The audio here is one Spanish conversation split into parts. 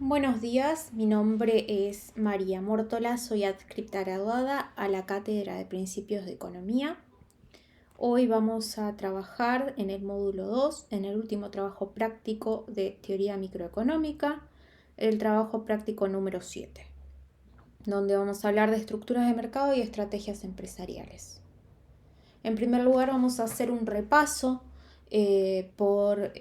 Buenos días, mi nombre es María Mórtola, soy adscripta graduada a la Cátedra de Principios de Economía. Hoy vamos a trabajar en el módulo 2, en el último trabajo práctico de Teoría Microeconómica, el trabajo práctico número 7, donde vamos a hablar de estructuras de mercado y estrategias empresariales. En primer lugar vamos a hacer un repaso por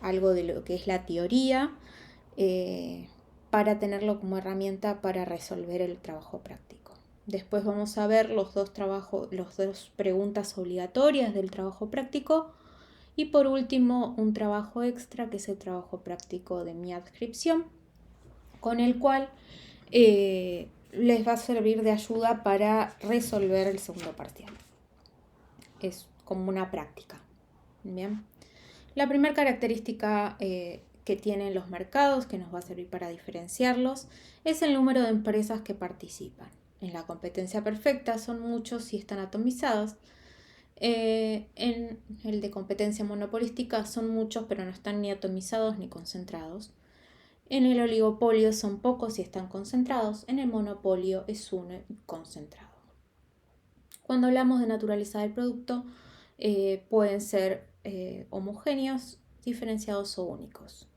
algo de lo que es la teoría, para tenerlo como herramienta para resolver el trabajo práctico. Después vamos a ver las dos preguntas obligatorias del trabajo práctico y por último un trabajo extra que es el trabajo práctico de mi adscripción, con el cual les va a servir de ayuda para resolver el segundo parcial. Es como una práctica. Bien. La primera característica que tienen los mercados, que nos va a servir para diferenciarlos, es el número de empresas que participan. En la competencia perfecta son muchos y están atomizados. En el de competencia monopolística son muchos, pero no están ni atomizados ni concentrados. En el oligopolio son pocos y están concentrados. En el monopolio es uno y concentrado. Cuando hablamos de naturaleza del producto, pueden ser homogéneos, diferenciados o únicos.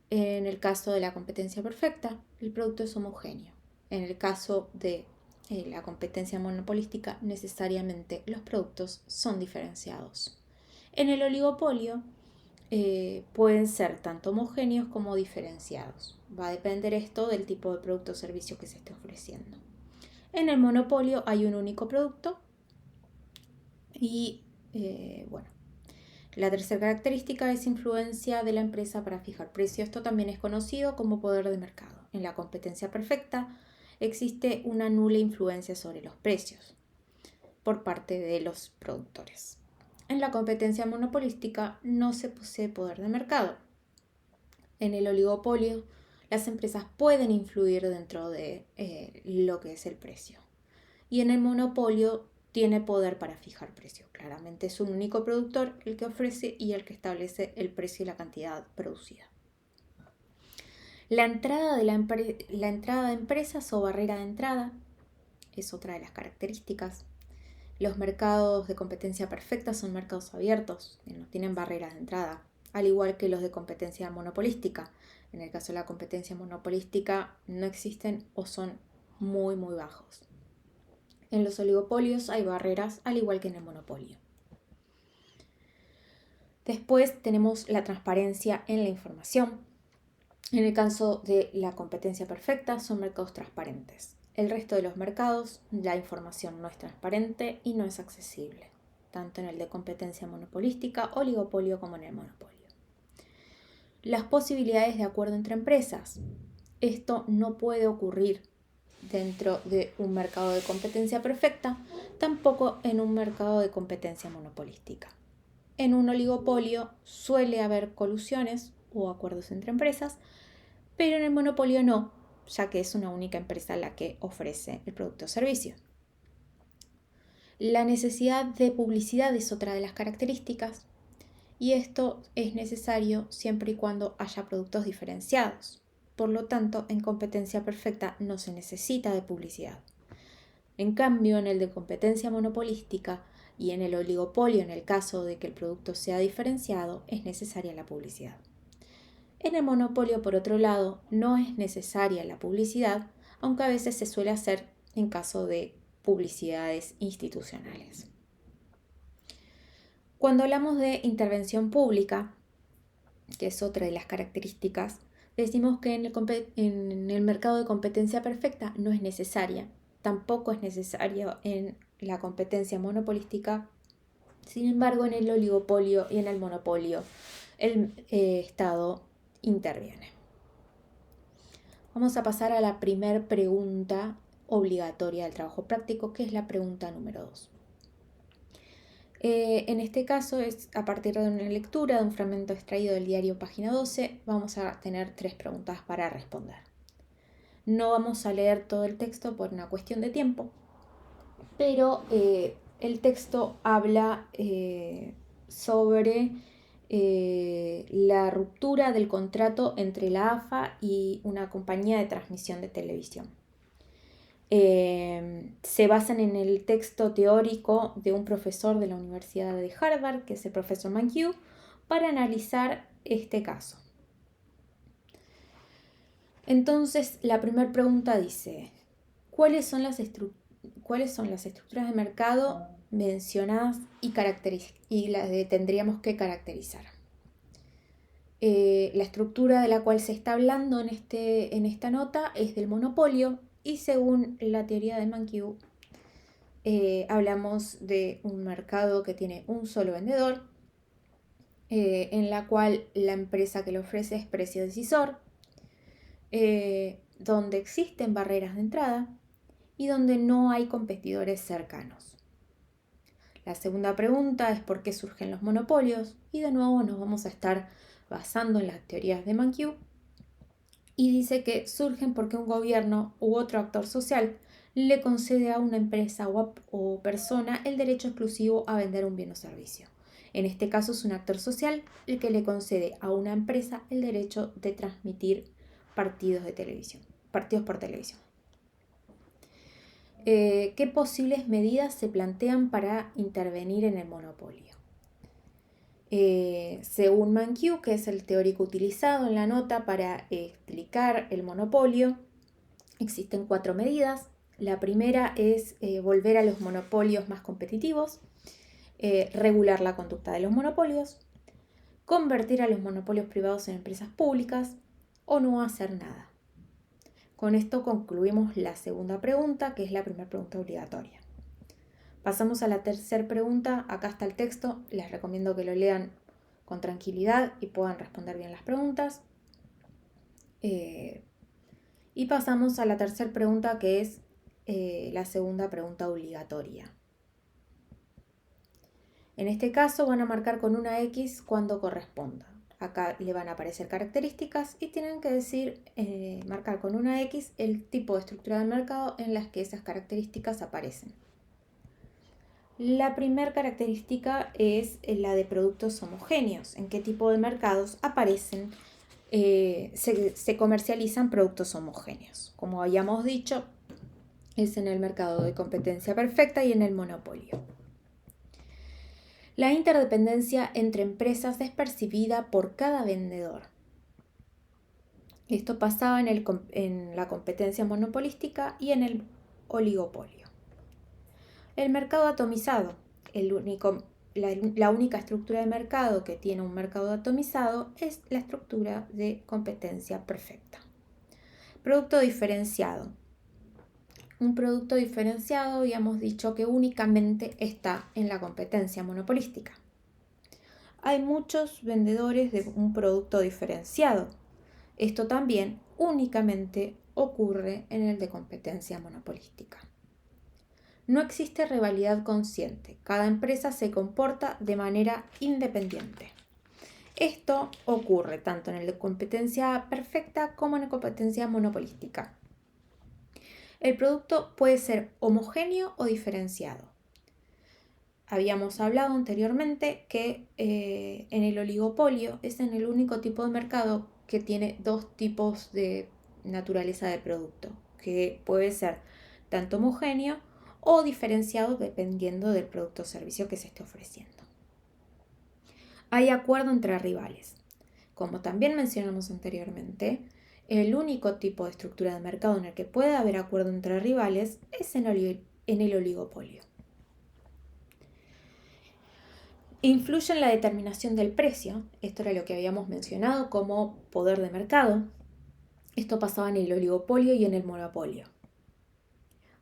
En el caso de la competencia perfecta, el producto es homogéneo. En el caso de la competencia monopolística, necesariamente los productos son diferenciados. En el oligopolio pueden ser tanto homogéneos como diferenciados. Va a depender esto del tipo de producto o servicio que se esté ofreciendo. En el monopolio hay un único producto y la tercera característica es influencia de la empresa para fijar precios. Esto también es conocido como poder de mercado. En la competencia perfecta existe una nula influencia sobre los precios por parte de los productores. En la competencia monopolística no se posee poder de mercado. En el oligopolio, las empresas pueden influir dentro de lo que es el precio. Y en el monopolio tiene poder para fijar precios. Claramente es un único productor el que ofrece y el que establece el precio y la cantidad producida. La entrada de empresas o barrera de entrada es otra de las características. Los mercados de competencia perfecta son mercados abiertos, que no tienen barreras de entrada, al igual que los de competencia monopolística. En el caso de la competencia monopolística no existen o son muy bajos. En los oligopolios hay barreras, al igual que en el monopolio. Después tenemos la transparencia en la información. En el caso de la competencia perfecta, son mercados transparentes. El resto de los mercados, la información no es transparente y no es accesible, tanto en el de competencia monopolística, oligopolio como en el monopolio. Las posibilidades de acuerdo entre empresas. Esto no puede ocurrir dentro de un mercado de competencia perfecta, tampoco en un mercado de competencia monopolística. En un oligopolio suele haber colusiones o acuerdos entre empresas, pero en el monopolio no, ya que es una única empresa la que ofrece el producto o servicio. La necesidad de publicidad es otra de las características, y esto es necesario siempre y cuando haya productos diferenciados. Por lo tanto, en competencia perfecta no se necesita de publicidad. En cambio, en el de competencia monopolística y en el oligopolio, en el caso de que el producto sea diferenciado, es necesaria la publicidad. En el monopolio, por otro lado, no es necesaria la publicidad, aunque a veces se suele hacer en caso de publicidades institucionales. Cuando hablamos de intervención pública, que es otra de las características, decimos que en el mercado de competencia perfecta no es necesaria, tampoco es necesario en la competencia monopolística. Sin embargo, en el oligopolio y en el monopolio, el Estado interviene. Vamos a pasar a la primera pregunta obligatoria del trabajo práctico, que es la pregunta número 2. En este caso es a partir de una lectura de un fragmento extraído del diario Página 12, vamos a tener 3 preguntas para responder. No vamos a leer todo el texto por una cuestión de tiempo, pero el texto habla sobre la ruptura del contrato entre la AFA y una compañía de transmisión de televisión. Se basan en el texto teórico de un profesor de la Universidad de Harvard, que es el profesor McHugh, para analizar este caso. Entonces, la primera pregunta dice, ¿cuáles son las estructuras de mercado mencionadas y las que tendríamos que caracterizar? La estructura de la cual se está hablando en esta nota es del monopolio, y según la teoría de McHugh, hablamos de un mercado que tiene un solo vendedor, en la cual la empresa que lo ofrece es precio decisor, donde existen barreras de entrada y donde no hay competidores cercanos. La segunda pregunta es por qué surgen los monopolios, y de nuevo nos vamos a estar basando en las teorías de McHugh, y dice que surgen porque un gobierno u otro actor social le concede a una empresa o persona el derecho exclusivo a vender un bien o servicio. En este caso es un actor social el que le concede a una empresa el derecho de transmitir partidos por televisión. ¿Qué posibles medidas se plantean para intervenir en el monopolio? Según McHugh, que es el teórico utilizado en la nota para explicar el monopolio, existen 4 medidas. La primera es volver a los monopolios más competitivos, regular la conducta de los monopolios, convertir a los monopolios privados en empresas públicas o no hacer nada. Con esto concluimos la segunda pregunta, que es la primera pregunta obligatoria. Pasamos a la tercera pregunta. Acá está el texto, les recomiendo que lo lean con tranquilidad y puedan responder bien las preguntas. Y pasamos a la tercera pregunta, que es la segunda pregunta obligatoria. En este caso van a marcar con una X cuando corresponda. Acá le van a aparecer características y tienen que decir, marcar con una X el tipo de estructura del mercado en las que esas características aparecen. La primera característica es la de productos homogéneos. ¿En qué tipo de mercados aparecen? Se comercializan productos homogéneos. Como habíamos dicho, es en el mercado de competencia perfecta y en el monopolio. La interdependencia entre empresas es percibida por cada vendedor. Esto pasaba en la competencia monopolística y en el oligopolio. El mercado atomizado, la única estructura de mercado que tiene un mercado atomizado es la estructura de competencia perfecta. Producto diferenciado. Un producto diferenciado, habíamos dicho que únicamente está en la competencia monopolística. Hay muchos vendedores de un producto diferenciado. Esto también únicamente ocurre en el de competencia monopolística. No existe rivalidad consciente. Cada empresa se comporta de manera independiente. Esto ocurre tanto en el de competencia perfecta como en la competencia monopolística. El producto puede ser homogéneo o diferenciado. Habíamos hablado anteriormente que en el oligopolio es en el único tipo de mercado que tiene 2 tipos de naturaleza de producto, que puede ser tanto homogéneo o diferenciado dependiendo del producto o servicio que se esté ofreciendo. Hay acuerdo entre rivales. Como también mencionamos anteriormente, el único tipo de estructura de mercado en el que puede haber acuerdo entre rivales es en el oligopolio. Influye en la determinación del precio. Esto era lo que habíamos mencionado como poder de mercado. Esto pasaba en el oligopolio y en el monopolio.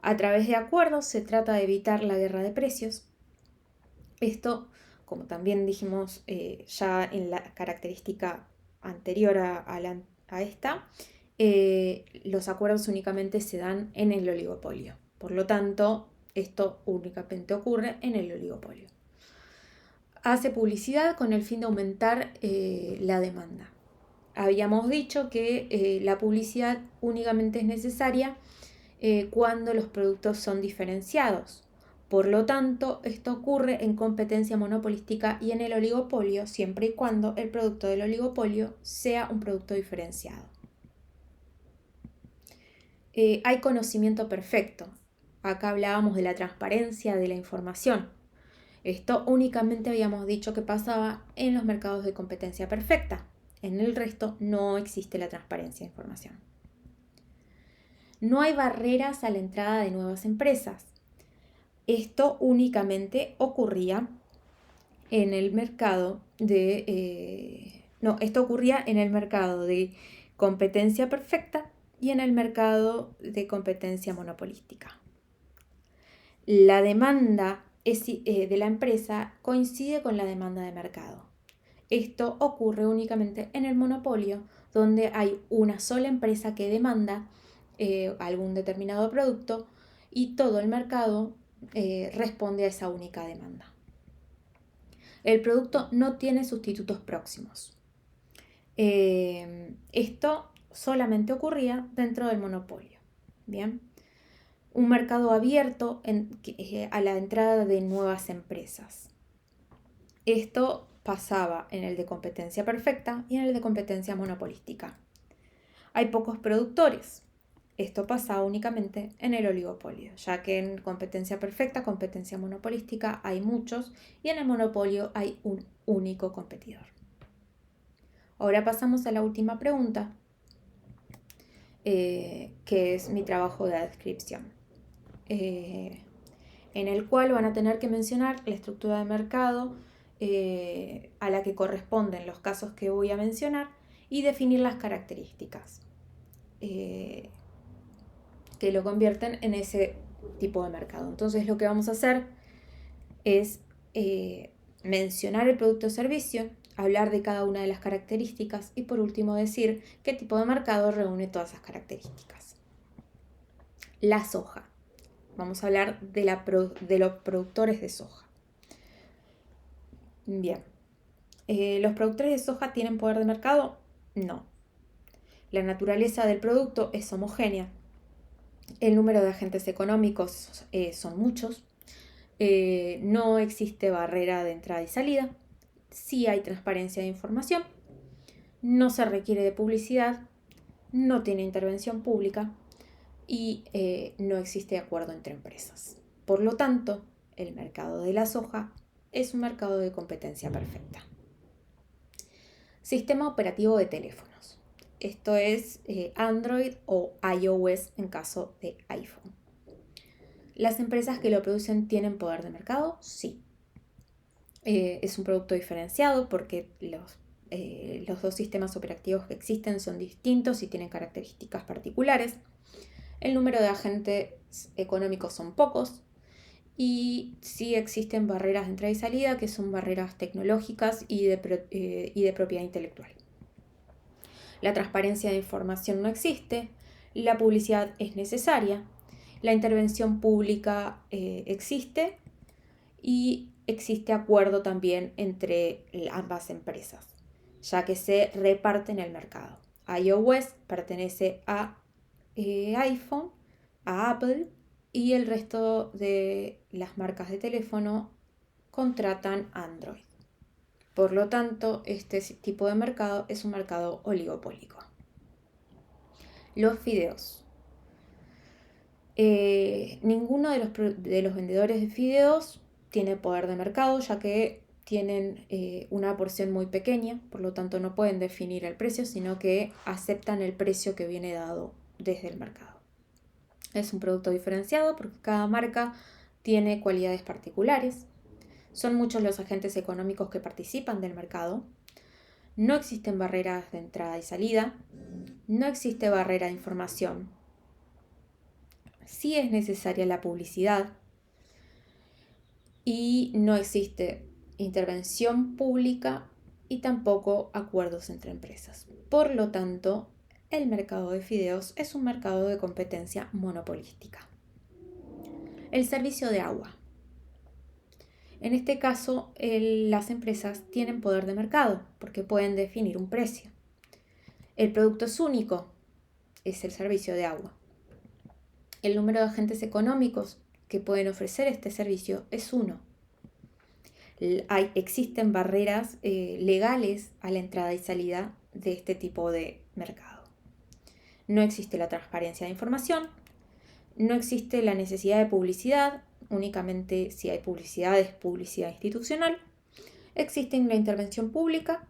A través de acuerdos se trata de evitar la guerra de precios. Esto, como también dijimos ya en la característica anterior a esta, los acuerdos únicamente se dan en el oligopolio. Por lo tanto, esto únicamente ocurre en el oligopolio. Hace publicidad con el fin de aumentar la demanda. Habíamos dicho que la publicidad únicamente es necesaria cuando los productos son diferenciados. Por lo tanto, esto ocurre en competencia monopolística y en el oligopolio, siempre y cuando el producto del oligopolio sea un producto diferenciado. Hay conocimiento perfecto. Acá hablábamos de la transparencia de la información. Esto únicamente habíamos dicho que pasaba en los mercados de competencia perfecta. En el resto no existe la transparencia de información. No hay barreras a la entrada de nuevas empresas. Esto únicamente ocurría en el mercado esto ocurría en el mercado de competencia perfecta y en el mercado de competencia monopolística. La demanda de la empresa coincide con la demanda de mercado. Esto ocurre únicamente en el monopolio, donde hay una sola empresa que demanda algún determinado producto y todo el mercado responde a esa única demanda. El producto no tiene sustitutos próximos. Esto solamente ocurría dentro del monopolio. Bien. Un mercado abierto a la entrada de nuevas empresas. Esto pasaba en el de competencia perfecta y en el de competencia monopolística. Hay pocos productores. Esto pasaba únicamente en el oligopolio, ya que en competencia perfecta, competencia monopolística hay muchos y en el monopolio hay un único competidor. Ahora pasamos a la última pregunta, que es mi trabajo de descripción, en el cual van a tener que mencionar la estructura de mercado a la que corresponden los casos que voy a mencionar y definir las características que lo convierten en ese tipo de mercado. Entonces lo que vamos a hacer es mencionar el producto o servicio, hablar de cada una de las características y por último decir qué tipo de mercado reúne todas esas características. La soja. Vamos a hablar de los productores de soja. Bien. ¿Los productores de soja tienen poder de mercado? No. La naturaleza del producto es homogénea. El número de agentes económicos son muchos. No existe barrera de entrada y salida. Sí hay transparencia de información. No se requiere de publicidad. No tiene intervención pública. Y no existe acuerdo entre empresas. Por lo tanto, el mercado de la soja es un mercado de competencia perfecta. Sistema operativo de teléfonos. Esto es Android o iOS en caso de iPhone. ¿Las empresas que lo producen tienen poder de mercado? Sí. Es un producto diferenciado porque los dos sistemas operativos que existen son distintos y tienen características particulares. El número de agentes económicos son pocos y sí existen barreras de entrada y salida que son barreras tecnológicas y de propiedad intelectual. La transparencia de información no existe, la publicidad es necesaria, la intervención pública existe y existe acuerdo también entre ambas empresas, ya que se reparten el mercado. iOS pertenece a iPhone, a Apple, y el resto de las marcas de teléfono contratan Android. Por lo tanto, este tipo de mercado es un mercado oligopólico. Los fideos. Ninguno de los vendedores de fideos tiene poder de mercado, ya que tienen una porción muy pequeña, por lo tanto no pueden definir el precio, sino que aceptan el precio que viene dado desde el mercado. Es un producto diferenciado porque cada marca tiene cualidades particulares. Son muchos los agentes económicos que participan del mercado. No existen barreras de entrada y salida. No existe barrera de información. Sí es necesaria la publicidad. Y no existe intervención pública y tampoco acuerdos entre empresas. Por lo tanto, el mercado de fideos es un mercado de competencia monopolística. El servicio de agua. En este caso, las empresas tienen poder de mercado porque pueden definir un precio. El producto es único, es el servicio de agua. El número de agentes económicos que pueden ofrecer este servicio es uno. Existen barreras legales a la entrada y salida de este tipo de mercado. No existe la transparencia de información, no existe la necesidad de publicidad, únicamente si hay publicidad es publicidad institucional, existe la intervención pública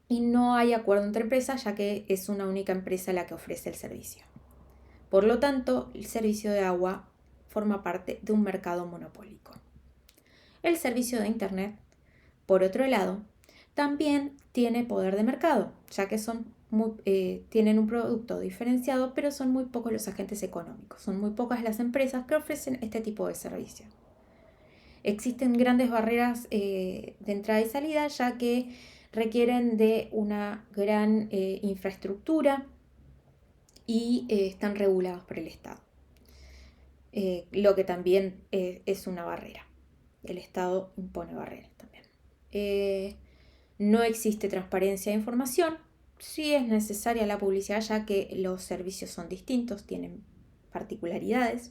y no hay acuerdo entre empresas, ya que es una única empresa la que ofrece el servicio. Por lo tanto, el servicio de agua forma parte de un mercado monopólico. El servicio de Internet, por otro lado, también tiene poder de mercado, ya que tienen un producto diferenciado, pero son muy pocos los agentes económicos, son muy pocas las empresas que ofrecen este tipo de servicio. Existen grandes barreras de entrada y salida, ya que requieren de una gran infraestructura y están regulados por el Estado, lo que también es una barrera. El Estado impone barreras también. No existe transparencia de información. Sí es necesaria la publicidad, ya que los servicios son distintos, tienen particularidades.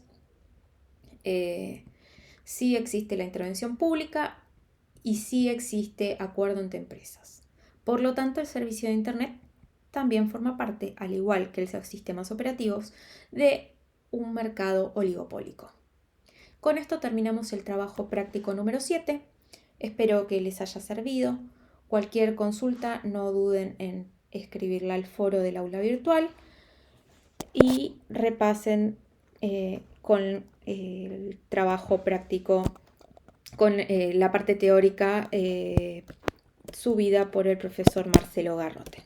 Sí existe la intervención pública y sí existe acuerdo entre empresas. Por lo tanto, el servicio de Internet también forma parte, al igual que los sistemas operativos, de un mercado oligopólico. Con esto terminamos el trabajo práctico número 7. Espero que les haya servido. Cualquier consulta, no duden en escribirla al foro del aula virtual y repasen con el trabajo práctico, con la parte teórica subida por el profesor Marcelo Garrote.